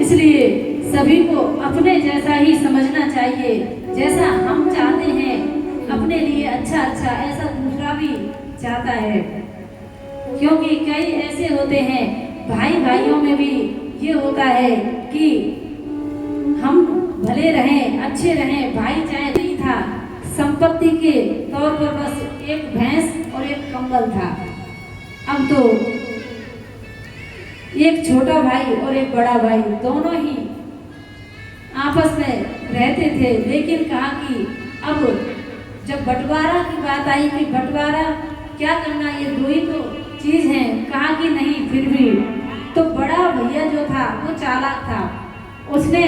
इसलिए सभी को अपने जैसा ही समझना चाहिए। जैसा हम चाहते हैं अपने लिए अच्छा अच्छा, ऐसा दूसरा भी चाहता है। क्योंकि कई ऐसे होते हैं, भाई भाइयों में भी ये होता है कि हम भले रहें, अच्छे रहें, भाई चाहे नहीं था, संपत्ति के तौर पर बस एक भैंस और एक कंबल था। अब तो एक छोटा भाई और एक बड़ा भाई दोनों ही आपस में रहते थे, लेकिन कहा कि अब जब बंटवारा की बात आई कि बंटवारा क्या करना, ये दो ही तो चीज है, कहा कि नहीं। फिर भी तो बड़ा भैया जो था वो चालाक था, उसने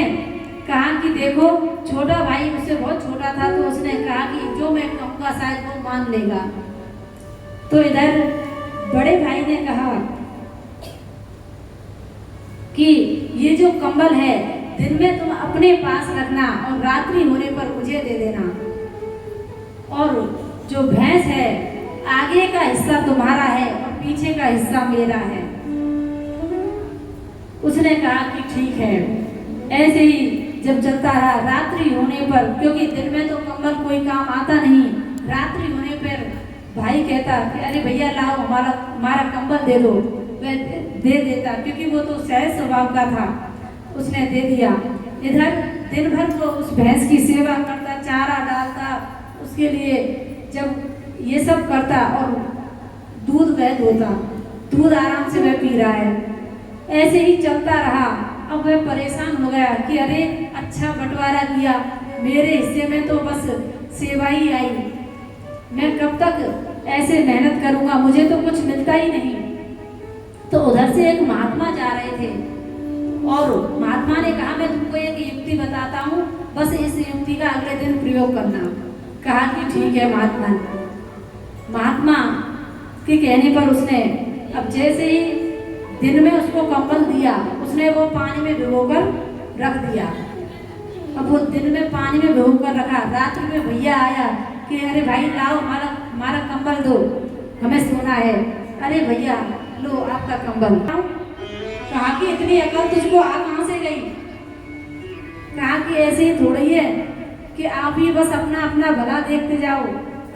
कहा कि देखो, छोटा भाई उससे बहुत छोटा था, तो उसने कहा कि जो मैं कहूँगा शायद वो मान लेगा। तो इधर बड़े भाई ने कहा कि ये जो कंबल है दिन में तुम अपने पास रखना और रात्रि होने पर मुझे दे देना, और जो भैंस है आगे का हिस्सा तुम्हारा है और पीछे का हिस्सा मेरा है। उसने कहा कि ठीक है। ऐसे ही जब चलता रहा, रात्रि होने पर, क्योंकि दिन में तो कंबल कोई काम आता नहीं, रात्रि होने पर भाई कहता कि अरे भैया लाओ हमारा कंबल दे दो। वह दे देता, क्योंकि वो तो सहज स्वभाव का था, उसने दे दिया। इधर दिन भर वो उस भैंस की सेवा करता, चारा डालता, उसके लिए जब ये सब करता, और दूध वह दोता, दूध आराम से वह पी रहा है। ऐसे ही चलता रहा। अब वह परेशान हो गया कि अरे अच्छा बंटवारा किया, मेरे हिस्से में तो बस सेवा ही आई, मैं कब तक ऐसे मेहनत करूंगा, मुझे तो कुछ मिलता ही नहीं। तो उधर से एक महात्मा जा रहे थे, और महात्मा ने कहा मैं तुमको एक युक्ति बताता हूँ, बस इस युक्ति का अगले दिन प्रयोग करना। कहा कि ठीक है महात्मा के कहने पर उसने अब जैसे ही दिन में उसको कंबल दिया, उसने वो पानी में भिगोकर रख दिया। अब वो दिन में पानी में भिगोकर रखा, रात्रि में भैया आया कि अरे भाई लाओ हमारा कंबल दो, हमें सोना है। अरे भैया लो आपका कंबल। कहा कि इतनी अकल तुझको आ कहाँ से गई? कहा कि ऐसे ही थोड़ी है कि आप ही बस अपना अपना भला देखते जाओ।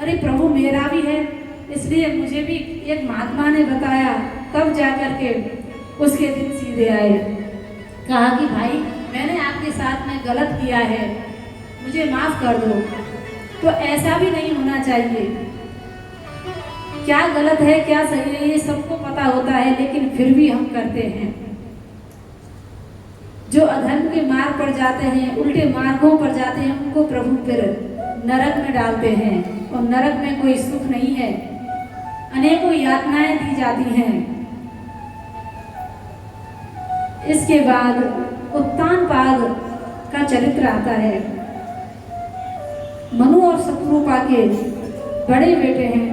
अरे प्रभु मेरा भी है, इसलिए मुझे भी एक महात्मा ने बताया, तब जाकर के उसके दिन सीधे आए। कहा कि भाई मैंने आपके साथ में गलत किया है, मुझे माफ कर दो। तो ऐसा भी नहीं होना चाहिए। क्या गलत है क्या सही है ये सबको पता होता है, लेकिन फिर भी हम करते हैं। जो अधर्म के मार्ग पर जाते हैं, उल्टे मार्गों पर जाते हैं, उनको प्रभु फिर नरक में डालते हैं, और नरक में कोई सुख नहीं है, अनेकों यातनाएं दी जाती हैं। इसके बाद उत्तानपाद का चरित्र आता है। मनु और शत्रुपा के बड़े बेटे हैं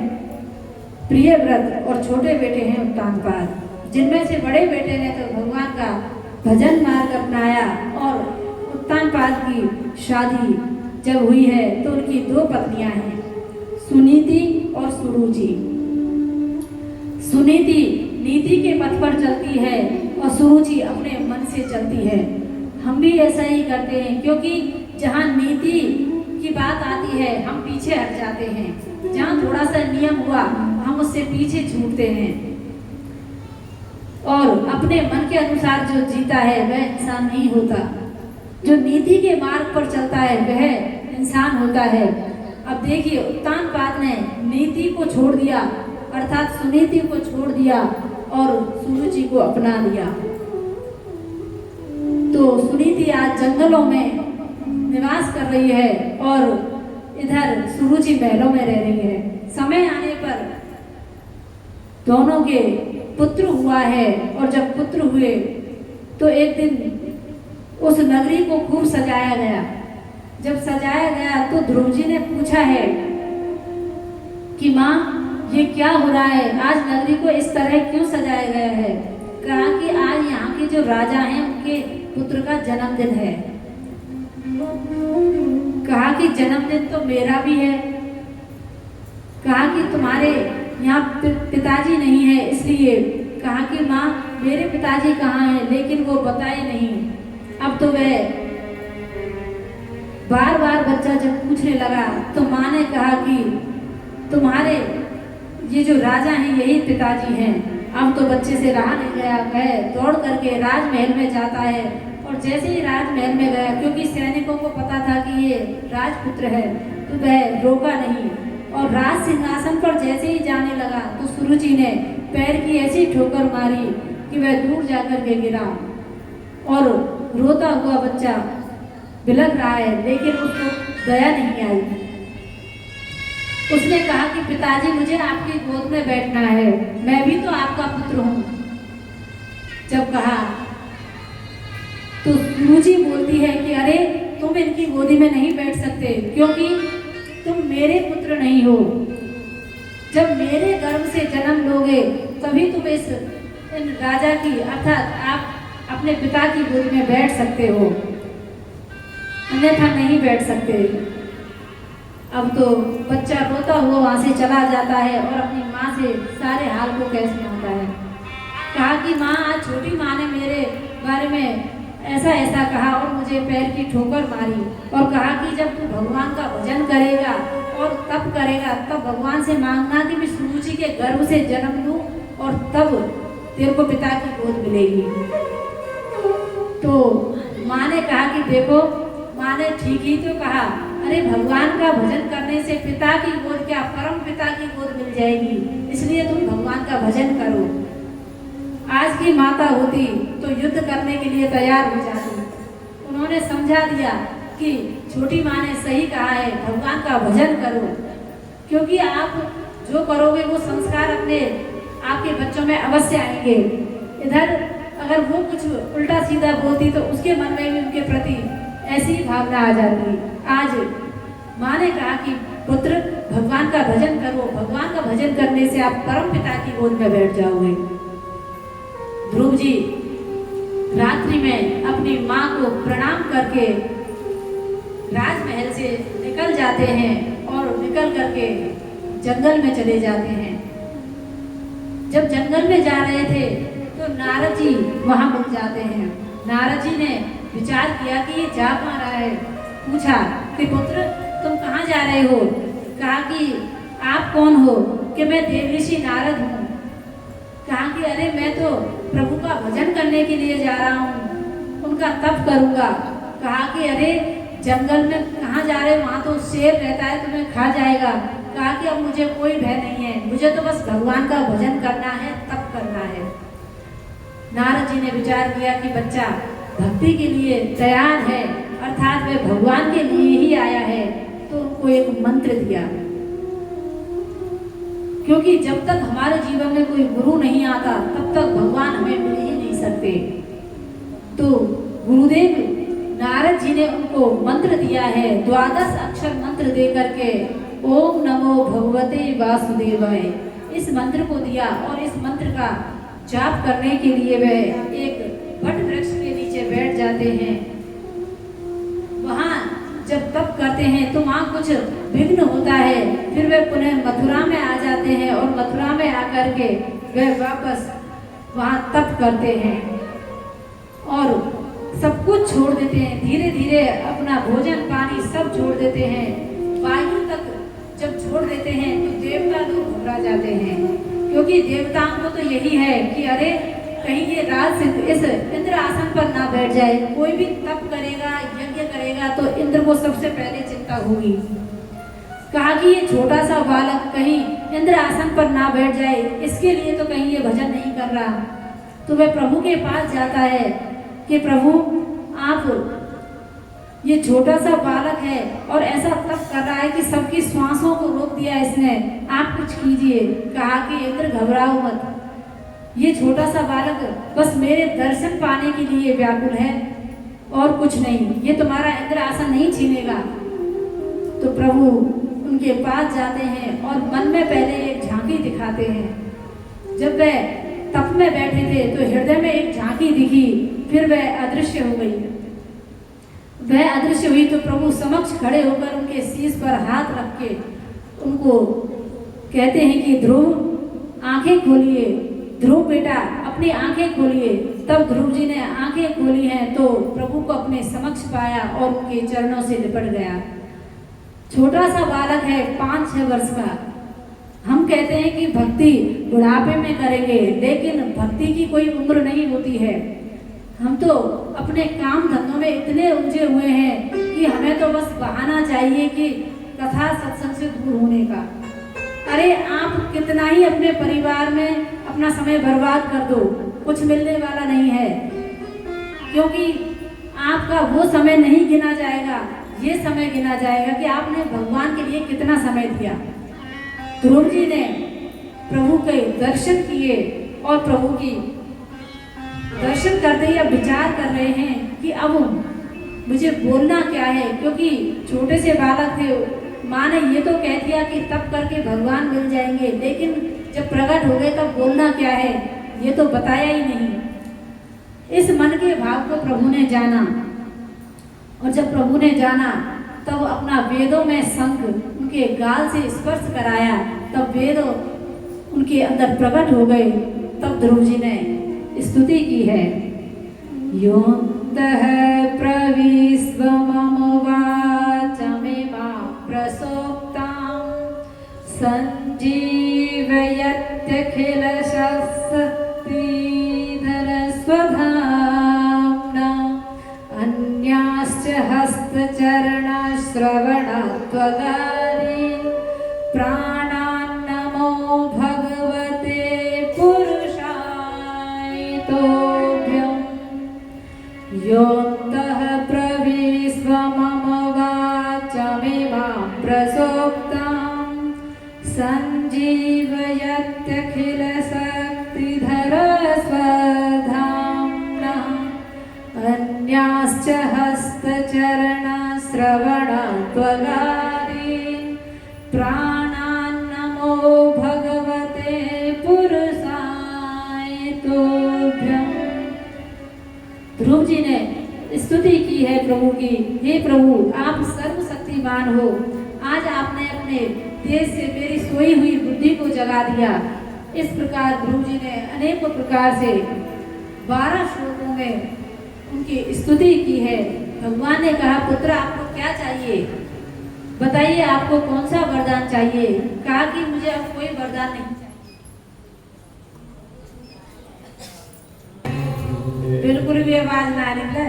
प्रियव्रत और छोटे बेटे हैं उत्तानपाद। जिनमें से बड़े बेटे ने तो भगवान का भजन मार्ग अपनाया, और उत्तानपाद की शादी जब हुई है तो उनकी दो पत्नियां हैं, सुनीति और सुरुचि। सुनीति नीति के पथ पर चलती है और सुरुचि अपने मन से चलती है। हम भी ऐसा ही करते हैं, क्योंकि जहाँ नीति की बात आती है हम पीछे हट जाते हैं, जहाँ थोड़ा सा नियम हुआ हम उससे पीछे छूटते हैं, और अपने मन के अनुसार जो जीता है वह इंसान नहीं होता। जो नीति के मार्ग पर चलता है वह इंसान होता है। अब देखिए उत्तानपाद ने नीति को छोड़ दिया, अर्थात सुनीति को छोड़ दिया और सुरुचि को अपना लिया। तो सुनीति आज जंगलों में निवास कर रही है और इधर सुरुचि महलों में रह रही है। समय आने पर दोनों के पुत्र हुआ है, और जब पुत्र हुए तो एक दिन उस नगरी को खूब सजाया गया। जब सजाया गया तो ध्रुव जी ने पूछा है कि माँ ये क्या हो रहा है, आज नगरी को इस तरह क्यों सजाया गया है? कहा कि आज यहाँ के जो राजा हैं उनके पुत्र का जन्मदिन है। कहा कि जन्मदिन तो मेरा भी है। कहा कि तुम्हारे यहाँ पिताजी नहीं है इसलिए। कहा कि माँ मेरे पिताजी कहाँ हैं, लेकिन वो बताए नहीं। अब तो वह बार बार बच्चा जब पूछने लगा तो माँ ने कहा कि तुम्हारे ये जो राजा हैं यही पिताजी हैं। अब तो बच्चे से रहा नहीं गया, वह दौड़ करके राजमहल में जाता है और जैसे ही राजमहल में गया, क्योंकि सैनिकों को पता था कि ये राजपुत्र है, तो वह रोका नहीं और राज सिंहासन पर जैसे ही जाने लगा तो सुरुचि ने पैर की ऐसी ठोकर मारी कि वह दूर जाकर के गिरा और रोता हुआ बच्चा बिलख रहा है, लेकिन उसको दया नहीं आई। उसने कहा कि पिताजी मुझे आपकी गोद में बैठना है, मैं भी तो आपका पुत्र हूँ। जब कहा तो सुरुचि बोलती है कि अरे तुम इनकी गोदी में नहीं बैठ सकते, क्योंकि तुम मेरे पुत्र नहीं हो। जब मेरे गर्भ से जन्म लोगे तभी तुम इन राजा की अर्थात आप अपने पिता की गोद में बैठ सकते हो, अन्यथा नहीं बैठ सकते। अब तो बच्चा रोता हुआ वहाँ से चला जाता है और अपनी माँ से सारे हाल को कह सुनाता है। कहा कि माँ, आज छोटी माँ ने मेरे बारे में ऐसा ऐसा कहा और मुझे पैर की ठोकर मारी और कहा कि जब तू भगवान का भजन करेगा और तप करेगा तब भगवान से मांगना कि मैं सुरुचि के गर्भ से जन्म लूँ और तब तेरे को पिता की गोद मिलेगी। तो माँ ने कहा कि देखो, माँ ने ठीक ही तो कहा, अरे भगवान का भजन करने से पिता की गोद क्या, परम पिता की गोद मिल जाएगी, इसलिए तुम भगवान का भजन करो। आज की माता होती तो युद्ध करने के लिए तैयार हो जाती। उन्होंने समझा दिया कि छोटी माँ ने सही कहा है, भगवान का भजन करो, क्योंकि आप जो करोगे वो संस्कार अपने आपके बच्चों में अवश्य आएंगे। इधर अगर वो कुछ उल्टा सीधा बोलती तो उसके मन में भी उनके प्रति ऐसी भावना आ जाती। आज माँ ने कहा कि पुत्र भगवान का भजन करो, भगवान का भजन करने से आप परम पिता की गोद में बैठ जाओगे। ध्रुव जी रात्रि में अपनी माँ को प्रणाम करके राजमहल से निकल जाते हैं और निकल करके जंगल में चले जाते हैं। जब जंगल में जा रहे थे तो नारद जी वहाँ मिल जाते हैं। नारद जी ने विचार किया कि ये जा कहाँ रहा है। पूछा कि पुत्र तुम कहाँ जा रहे हो। कहा कि आप कौन हो। कि मैं देवऋषि नारद हूँ। कहा कि अरे मैं तो प्रभु का भजन करने के लिए जा रहा हूँ, उनका तप करूँगा। कहा कि अरे जंगल में कहाँ जा रहे, वहाँ तो शेर रहता है, तुम्हें खा जाएगा। कहा कि अब मुझे कोई भय नहीं है, मुझे तो बस भगवान का भजन करना है, तप करना है। नारद जी ने विचार किया कि बच्चा भक्ति के लिए तैयार है, अर्थात वह भगवान के लिए ही आया है, तो उनको एक मंत्र दिया। क्योंकि जब तक हमारे जीवन में कोई गुरु नहीं आता तब तक भगवान हमें मिल ही नहीं सकते। तो गुरुदेव नारद जी ने उनको मंत्र दिया है, 12 अक्षर मंत्र दे करके ओम नमो भगवते वासुदेवाय, इस मंत्र को दिया। और इस मंत्र का जाप करने के लिए वह एक वट वृक्ष के नीचे बैठ जाते हैं। वहाँ जब तप करते हैं तो वहाँ कुछ विघ्न होता है, फिर वे पुनः मथुरा में आ जाते हैं और मथुरा में आकर के वे वापस वहाँ तप करते हैं और सब कुछ छोड़ देते हैं। धीरे धीरे अपना भोजन पानी सब छोड़ देते हैं। वायु तक जब छोड़ देते हैं तो देवता लोग घबरा जाते हैं, क्योंकि देवताओं को तो यही है कि अरे कहीं ये राज इस इंद्र आसन पर ना बैठ जाए। कोई भी तप करेगा, यज्ञ करेगा तो इंद्र को सबसे पहले चिंता होगी। कहा कि ये छोटा सा बालक कहीं इंद्र आसन पर ना बैठ जाए, इसके लिए तो कहीं ये भजन नहीं कर रहा। तो वह प्रभु के पास जाता है कि प्रभु आप, ये छोटा सा बालक है और ऐसा तप कर रहा है कि सबकी श्वासों को रोक दिया इसने, आप कुछ कीजिए। कहा कि इंद्र घबराओ मत, ये छोटा सा बालक बस मेरे दर्शन पाने के लिए व्याकुल है और कुछ नहीं, ये तुम्हारा इंद्र आसन नहीं छीनेगा। तो प्रभु उनके पास जाते हैं और मन में पहले एक झांकी दिखाते हैं। जब वह तप में बैठे थे तो हृदय में एक झांकी दिखी, फिर वह अदृश्य हो गई। वह अदृश्य हुई तो प्रभु समक्ष खड़े होकर उनके शीश पर हाथ रख के उनको कहते हैं कि ध्रुव आंखें खोलिए। ध्रुव बेटा अपनी आंखें खोलिए। तब ध्रुव जी ने आंखें खोली हैं तो प्रभु को अपने समक्ष पाया और उनके चरणों से लिपट गया। छोटा सा बालक है, 5-6 वर्ष का। हम कहते हैं कि भक्ति बुढ़ापे में करेंगे, लेकिन भक्ति की कोई उम्र नहीं होती है। हम तो अपने काम धंधों में इतने उलझे हुए हैं कि हमें तो बस बहाना चाहिए कि कथा सत्संग से दूर होने का। अरे आप कितना ही अपने परिवार में अपना समय बर्बाद कर दो, कुछ मिलने वाला नहीं है, क्योंकि आपका वो समय नहीं गिना जाएगा, ये समय गिना जाएगा कि आपने भगवान के लिए कितना समय दिया। ध्रुव जी ने प्रभु के दर्शन किए और प्रभु की दर्शन करते ही अब विचार कर रहे हैं कि अब मुझे बोलना क्या है, क्योंकि छोटे से बालक थे। माँ ने ये तो कह दिया कि तब करके भगवान मिल जाएंगे, लेकिन जब प्रकट हो गए तब बोलना क्या है ये तो बताया ही नहीं। इस मन के भाव को प्रभु ने जाना, और जब प्रभु ने जाना तब अपना वेदों में शंख उनके गाल से स्पर्श कराया, तब वेद उनके अंदर प्रकट हो गए। तब ध्रुव जी ने स्तुति की है, योऽन्तः प्रविश्वमम वाचमिमा प्रसोक्तां सञ्जीवयत्यखिलशक्तिधरस्वधाम्ना अन्याश्च हस्तचरणश्रवणत्वगादीन् प्राणान्नमो भगवते पुरुषाय तोभ्यम्। योऽन्तः प्रविश्वमम वाचमिमां प्रसोक्तां सञ्जीवयत्यखिलशक्तिधरस्वधाम्ना अन्याश्च हस्तचरणश्रवणत्वगादीन् प्राणान्नमो भगवते पुरुषाय तोभ्यम्। ध्रुव जी ने स्तुति की है प्रभु की, हे प्रभु आप सर्वशक्तिमान हो। आज आपने अपने तेज से मेरी सोई हुई बुद्धि को जगा दिया। इस प्रकार ध्रुव जी ने अनेक प्रकार से 12 श्लोकों में उनकी स्तुति की है। भगवान ने कहा, पुत्र आपको क्या चाहिए, बताइए आपको कौन सा वरदान चाहिए। कहा कि मुझे अब कोई वरदान नहीं चाहिए। बिल्कुल भी आवाज ना निकले।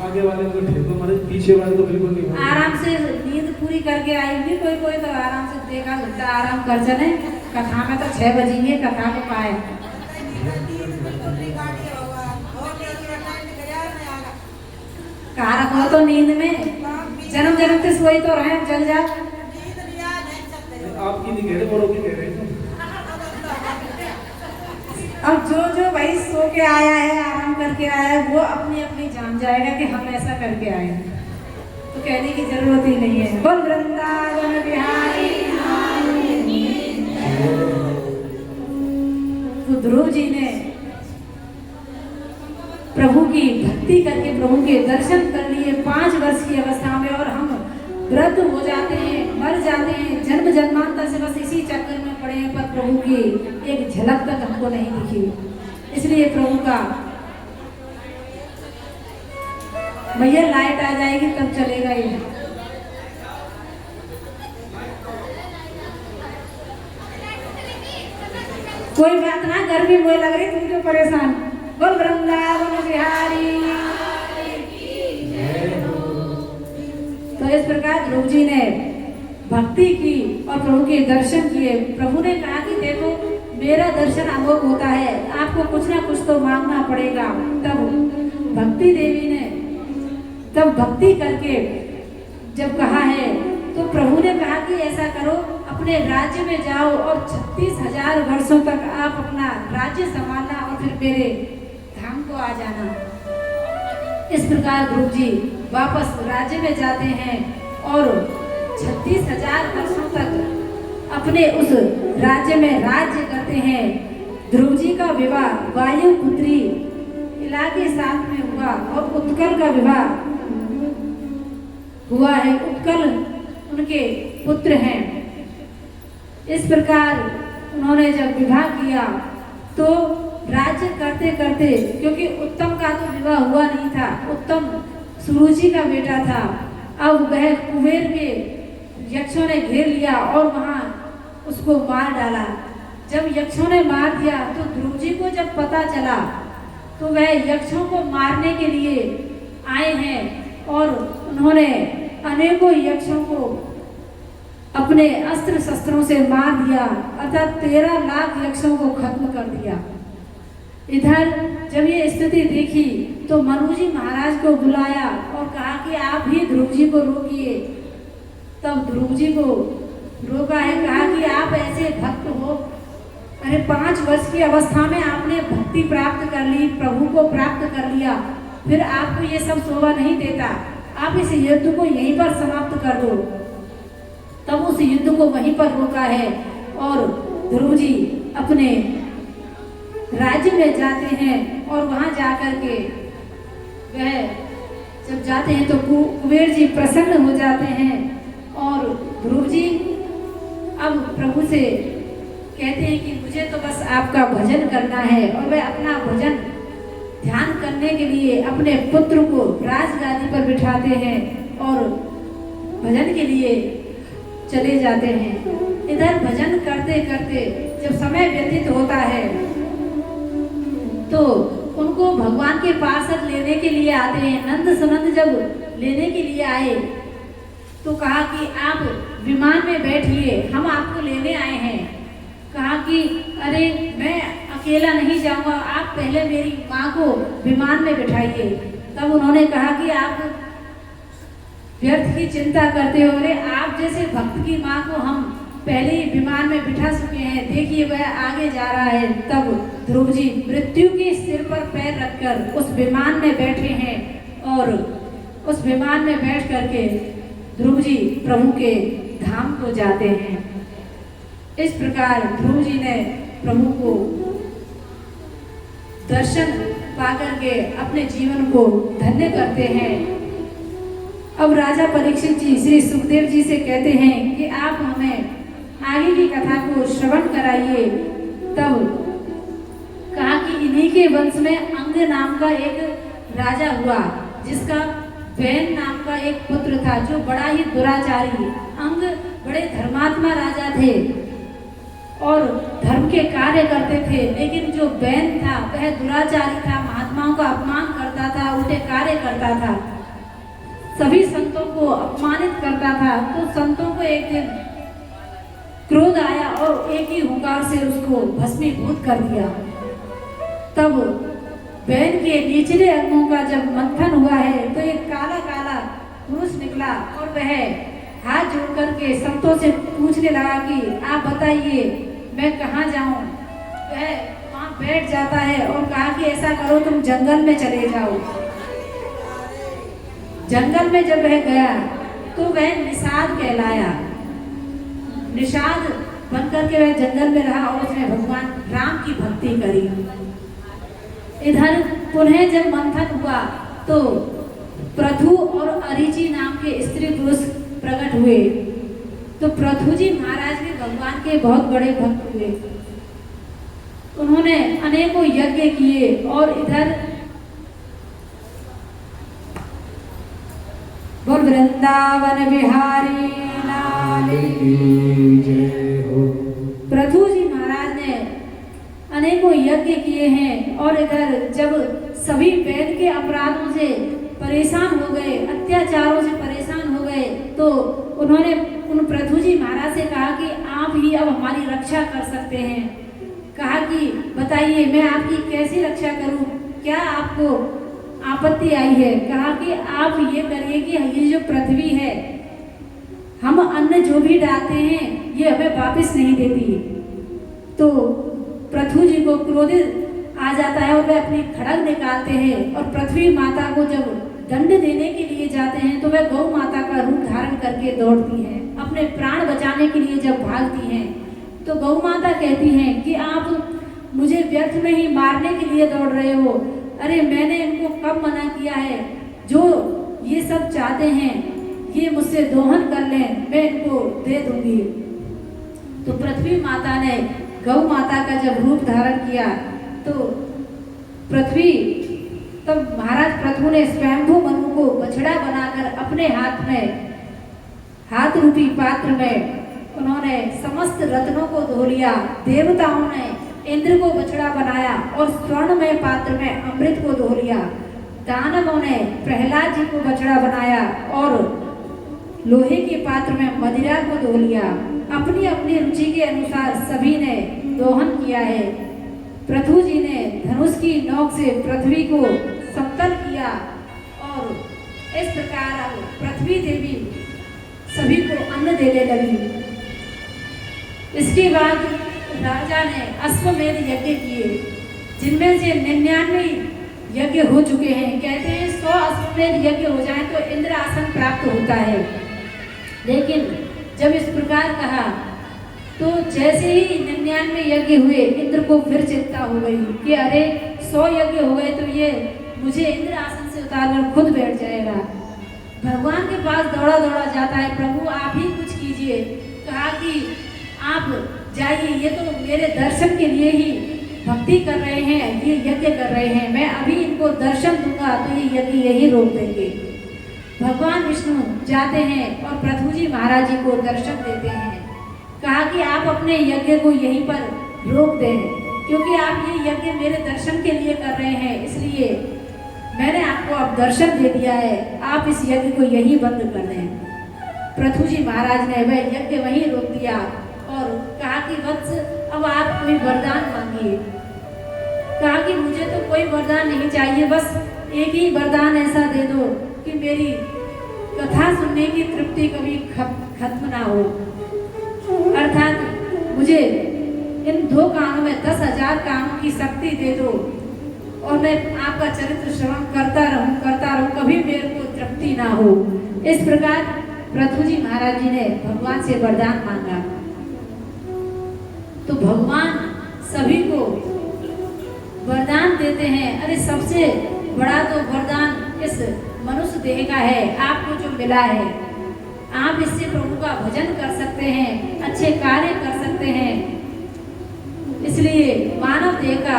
आगे वाले को ठीक तो मारे, पीछे वाले तो बिल्कुल नहीं। आराम से नींद पूरी करके आई भी, कोई कोई तो आराम से देखा घंटा आराम कर चले। कथा में तो 6 बजेंगे, कथा को पाए कारक हो तो नींद में जन्म जन्म से सोई तो रहे, जग जा। आपकी नहीं कह रहे, बड़ों की कह रहे हैं। अब जो भाई सो के आया है, आराम करके आया है, वो अपनी अपनी जान जाएगा कि हम ऐसा करके आए, तो कहने की जरूरत ही नहीं है। बोल वृंदावन बिहारी। तो ध्रुव जी ने प्रभु की भक्ति करके प्रभु के दर्शन कर लिए 5 वर्ष की अवस्था में, और हम वृद्ध हो जाते हैं, मर जाते हैं, जन्म जन्मांतर से बस इसी चक्कर में पड़े हैं, पर प्रभु की एक झलक तक हमको नहीं दिखी। इसलिए प्रभु का भैया लाइट आ जाएगी तब चलेगा ये। कोई बात ना, गर्मी मुझे लग रही, तुम क्यों परेशान। बोल वृंदावन बिहारी। तो इस प्रकार ध्रुव जी ने भक्ति की और प्रभु के दर्शन किए। प्रभु ने कहा कि देखो मेरा दर्शन अमोघ होता है, आपको कुछ ना कुछ तो मांगना पड़ेगा। तब भक्ति देवी ने तब भक्ति करके जब कहा है, तो प्रभु ने कहा कि ऐसा करो, अपने राज्य में जाओ और 36,000 वर्षों तक आप अपना राज्य संभालना और फिर मेरे धाम को आ जाना। इस प्रकार ध्रुव जी वापस राज्य में जाते हैं और 36,000 वर्षों तक अपने उस राज्य में राज्य करते हैं। ध्रुव जी का विवाह वायुपुत्री इला के साथ में हुआ और उत्कल का विवाह हुआ है। उत्कल उनके पुत्र हैं। इस प्रकार उन्होंने जब विवाह किया तो राज्य करते करते, क्योंकि उत्तम का तो विवाह हुआ नहीं था, उत्तम सुरुचि का बेटा था, अब वह कुबेर के यक्षों ने घेर लिया और वहां उसको मार डाला। जब यक्षों ने मार दिया तो ध्रुव जी को जब पता चला तो वह यक्षों को मारने के लिए आए हैं और उन्होंने अनेकों यक्षों को अपने अस्त्र शस्त्रों से मार दिया, अर्थात 13 लाख यक्षों को खत्म कर दिया। इधर जब ये स्थिति देखी तो मनु जी महाराज को बुलाया और कहा कि आप भी ध्रुव जी को रोकिए। तब ध्रुव जी को रोका है, कहा कि आप ऐसे भक्त हो, अरे 5 वर्ष की अवस्था में आपने भक्ति प्राप्त कर ली, प्रभु को प्राप्त कर लिया, फिर आपको ये सब शोभा नहीं देता, आप इस युद्ध को यहीं पर समाप्त कर दो। तब उस युद्ध को वहीं पर रोका है और ध्रुव जी अपने राज्य में जाते हैं और वहां जाकर के वह जब जाते हैं तो कुबेर जी प्रसन्न हो जाते हैं और ध्रुव जी अब प्रभु से कहते हैं कि मुझे तो बस आपका भजन करना है, और वह अपना भजन ध्यान करने के लिए अपने पुत्र को राजगादी पर बिठाते हैं और भजन के लिए चले जाते हैं। इधर भजन करते करते जब समय व्यतीत होता है तो उनको भगवान के पार्षद लेने के लिए आते हैं। नंद सुनंद जब लेने के लिए आए तो कहा कि आप विमान में बैठिए, हम आपको लेने आए हैं। कहा कि अरे मैं अकेला नहीं जाऊंगा, आप पहले मेरी माँ को विमान में बिठाइए। तब उन्होंने कहा कि आप व्यर्थ की चिंता करते हो, अरे आप जैसे भक्त की माँ को हम पहले ही विमान में बिठा चुके हैं, देखिए वह आगे जा रहा है। तब ध्रुव जी मृत्यु के सिर पर पैर रखकर उस विमान में बैठे हैं और उस विमान में बैठ करके ध्रुव जी प्रभु के धाम को जाते हैं। इस प्रकार ध्रुव जी ने प्रभु को दर्शन पाकर के अपने जीवन को धन्य करते हैं। अब राजा परीक्षित जी श्री सुखदेव जी से कहते हैं कि आप हमें आगे की कथा को श्रवण कराइए। तब कहा कि इन्हीं के वंश में अंग नाम का एक राजा हुआ, जिसका वैन नाम का एक पुत्र था, जो बड़ा ही दुराचारी। अंग बड़े धर्मात्मा राजा थे और धर्म के कार्य करते थे, लेकिन जो वैन था वह दुराचारी था, महात्माओं का अपमान करता था, उल्टे कार्य करता था, सभी संतों को अपमानित करता था। तो संतों को एक दिन क्रोध आया और एक ही हुंकार से उसको भस्मीभूत कर दिया। तब वैन के निचले अंगों का जब मंथन हुआ है तो एक काला काला पुरुष निकला और वह हाथ जोड़ करके संतों से पूछने लगा कि आप बताइए मैं कहाँ जाऊं। वह वहां बैठ जाता है और कहा कि ऐसा करो तुम जंगल में चले जाओ। जंगल में जब वह गया तो वह निषाद कहलाया। निषाद बनकर के वह जंगल में रहा और उसने भगवान राम की भक्ति करी। इधर पुनः जब मंथन हुआ तो पृथु और अरिचि नाम के स्त्री पुरुष प्रकट हुए। तो पृथु जी महाराज भी भगवान के बहुत बड़े भक्त हुए। उन्होंने अनेकों यज्ञ किए और इधर बोल वृंदावन बिहारी लाल की जय हो। पृथु जी महाराज ने अनेकों यज्ञ किए हैं और इधर जब सभी वैन के अपराधों से परेशान हो गए, अत्याचारों से परेशान हो गए, तो उन्होंने उन पृथु जी महाराज से कहा कि आप ही अब हमारी रक्षा कर सकते हैं। कहा कि बताइए मैं आपकी कैसी रक्षा करूं, क्या आपको आपत्ति आई है। कहा कि आप ये करिए कि ये जो पृथ्वी है, हम अन्न जो भी डालते हैं ये हमें वापस नहीं देती। तो पृथु जी को क्रोधित आ जाता है और वे अपनी खड़ग निकालते हैं और पृथ्वी माता को जब दंड देने के लिए जाते हैं तो वह गौ माता का रूप धारण करके दौड़ती हैं। अपने प्राण बचाने के लिए जब भागती हैं तो गौ माता कहती हैं कि आप मुझे व्यर्थ में ही मारने के लिए दौड़ रहे हो। अरे मैंने इनको कब मना किया है, जो ये सब चाहते हैं ये मुझसे दोहन कर लें, मैं इनको दे दूंगी। तो पृथ्वी माता ने गौ माता का जब रूप धारण किया तो पृथ्वी तब महाराज पृथु ने स्वयंभू मनु को बछड़ा बनाकर अपने हाथ रूपी पात्र में उन्होंने समस्त रत्नों को धो लिया। देवताओं ने इंद्र को बछड़ा बनाया और स्वर्ण में पात्र में अमृत को धो लिया। दानवों ने प्रहलाद जी को बछड़ा बनाया और लोहे के पात्र में मदिरा को धो लिया। अपनी अपनी रुचि के अनुसार सभी ने दोहन किया है। पृथु जी ने धनुष की नोक से पृथ्वी को समतल किया और इस प्रकार अब पृथ्वी देवी सभी को अन्न देने लगी। इसके बाद राजा ने अश्वमेध यज्ञ किए, जिनमें से 99 यज्ञ हो चुके हैं। कहते हैं 100 अश्वमेध यज्ञ हो जाए तो इंद्र आसन प्राप्त होता है। लेकिन जब इस प्रकार कहा तो जैसे ही 99 यज्ञ हुए, इंद्र को फिर चिंता हो गई कि अरे 100 यज्ञ हो गए तो ये मुझे इंद्र आसन से उतारकर खुद बैठ जाएगा। भगवान के पास दौड़ा दौड़ा जाता है, प्रभु आप ही कुछ कीजिए। कहा कि आप जाइए, ये तो मेरे दर्शन के लिए ही भक्ति कर रहे हैं, ये यज्ञ कर रहे हैं, मैं अभी इनको दर्शन दूंगा तो ये यज्ञ यही रोक देंगे। भगवान विष्णु जाते हैं और पृथु जी महाराज जी को दर्शन देते हैं। कहा कि आप अपने यज्ञ को यहीं पर रोक दें, क्योंकि आप ये यज्ञ मेरे दर्शन के लिए कर रहे हैं, इसलिए मैंने आपको अब दर्शन दे दिया है, आप इस यज्ञ को यहीं बंद कर दें। पृथु जी महाराज ने वह यज्ञ वहीं रोक दिया और कहा कि वत्स अब आप कोई वरदान मांगिए। कहा कि मुझे तो कोई वरदान नहीं चाहिए, बस एक ही वरदान ऐसा दे दो कि मेरी कथा सुनने की तृप्ति कभी खत्म ना हो। अर्थात मुझे इन 2 कानों में 10,000 कानों की शक्ति दे दो और मैं आपका चरित्र श्रवण करता रहूं, कभी मेरे को तृप्ति ना हो। इस प्रकार पृथु जी महाराज जी ने भगवान से वरदान मांगा। तो भगवान सभी को वरदान देते हैं। अरे सबसे बड़ा तो वरदान इस मनुष्य देह का है, आपको जो मिला है। आप इससे प्रभु का भजन कर सकते हैं, अच्छे कार्य कर सकते हैं। इसलिए मानव देह का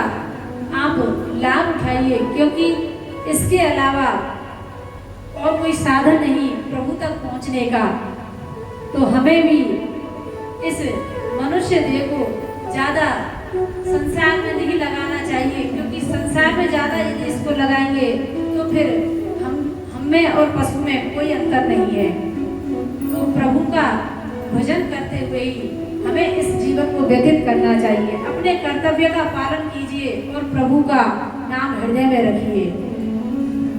आप लाभ उठाइए, क्योंकि इसके अलावा और कोई साधन नहीं प्रभु तक पहुंचने का। तो हमें भी इस मनुष्य देह को ज़्यादा संसार में नहीं लगाना चाहिए, क्योंकि संसार में ज़्यादा यदि इसको लगाएंगे तो फिर हम में और पशु में कोई अंतर नहीं है। तो प्रभु का भजन करते हुए ही हमें इस जीवन को व्यतीत करना चाहिए। अपने कर्तव्य का पालन कीजिए और प्रभु का नाम हृदय में रखिए।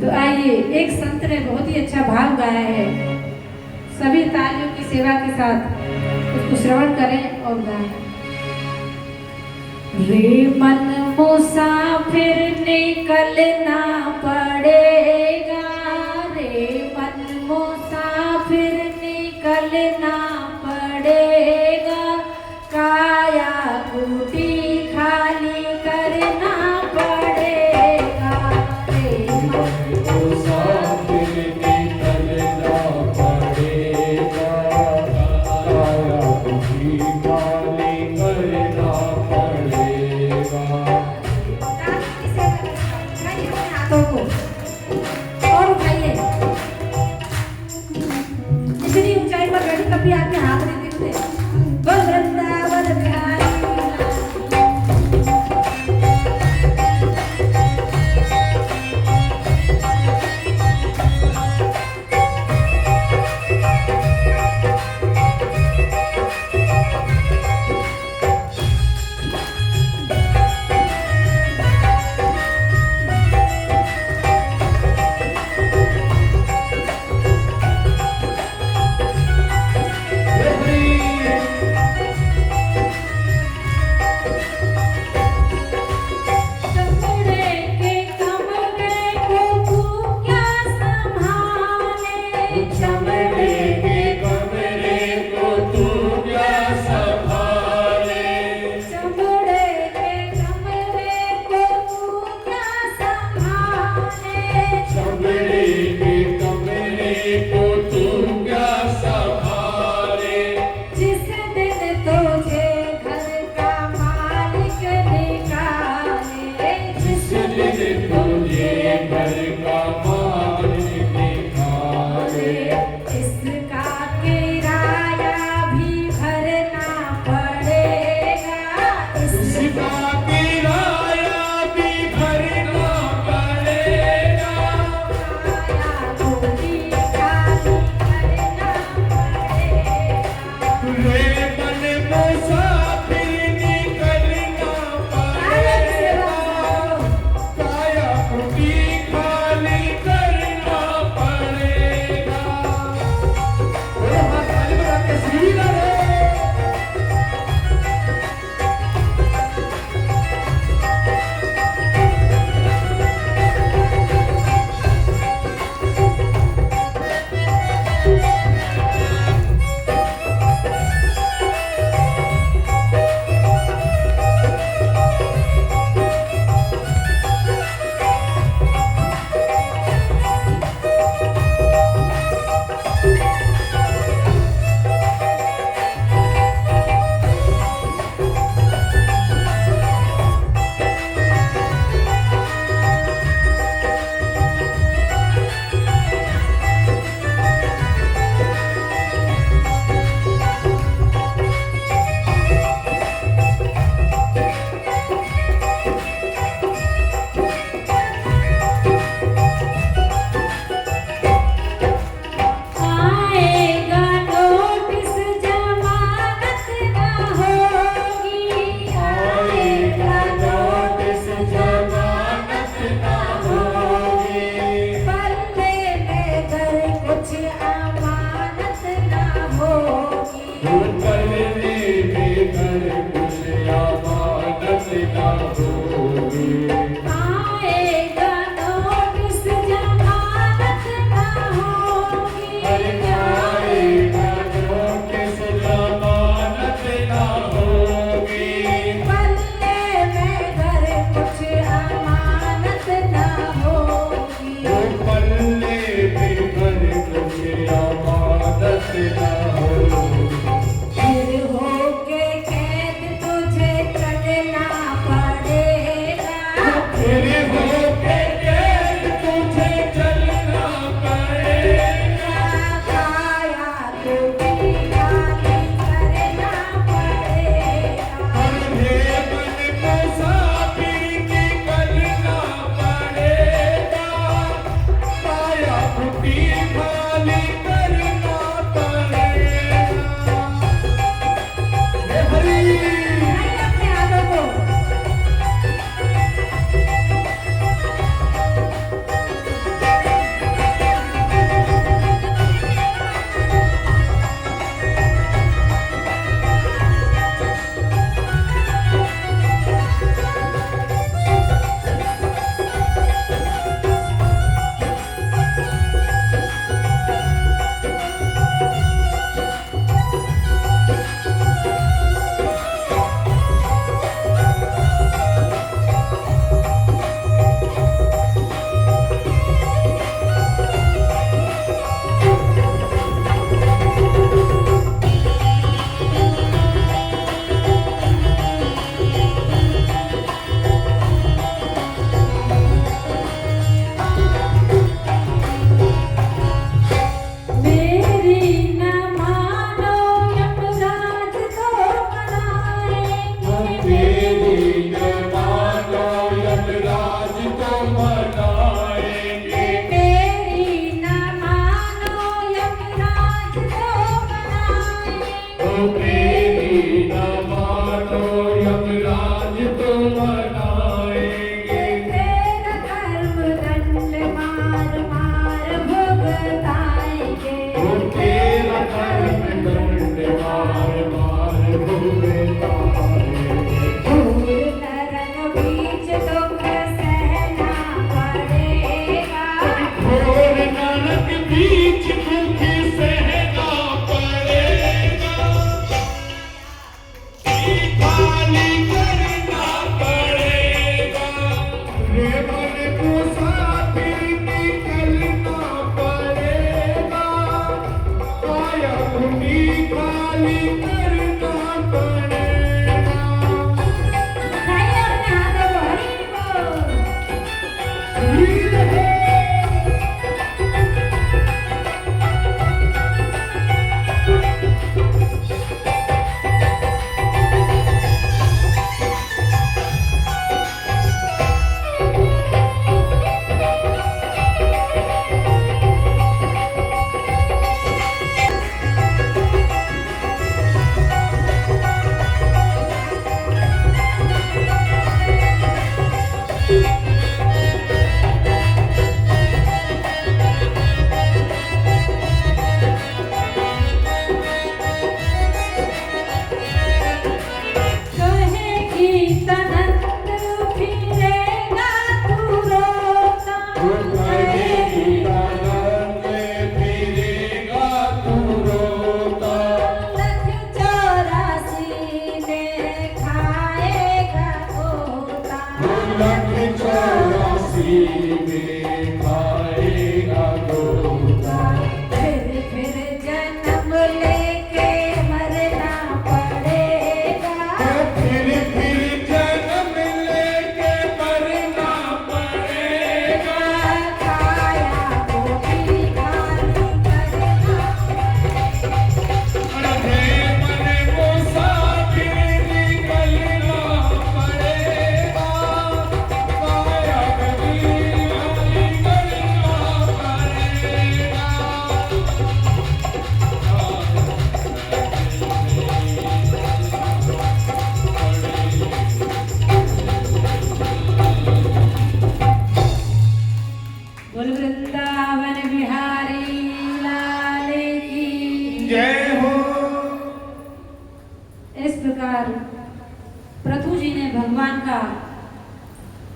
तो आइए, एक संत ने बहुत ही अच्छा भाव गाया है, सभी तालियों की सेवा के साथ उसको श्रवण करें और गाएं। रे मन मुसाफिर निकलना पड़ेगा, रे मन मुसाफिर निकलना पड़ेगा, काया कुटी खाली करना पड़ेगा। रे मन मुसाफिर निकलना पड़ेगा, काया कुटी खाली करना पड़ेगा। हाथों को और उठाइए, जितनी ऊंचाई पर बैठे तब भी आपके हाथ नहीं दिखते। बोल वृंदावन बिहारी हरे